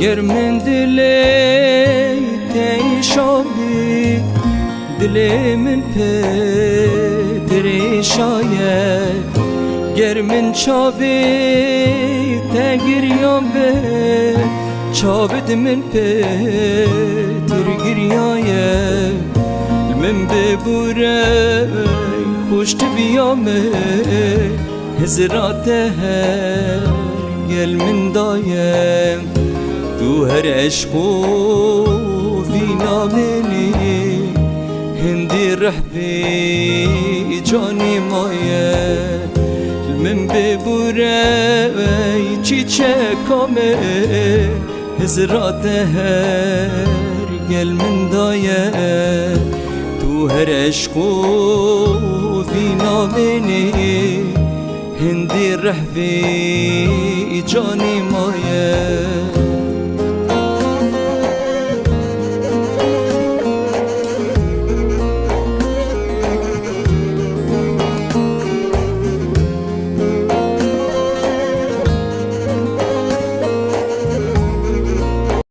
گر من دلی تیشابی دلی من پدری شاید گر من چاوی تگریام به چاوید من پدر گریایه من ببوره خوشت بیامه هزرات هر گل من دایم تو هر عشق و وینا منی هندی رحبی جانی مایه من ببوره چی چکامه هزرات هر گل من دایه تو هر عشق و وینا منی هندی رحبی جانی مایه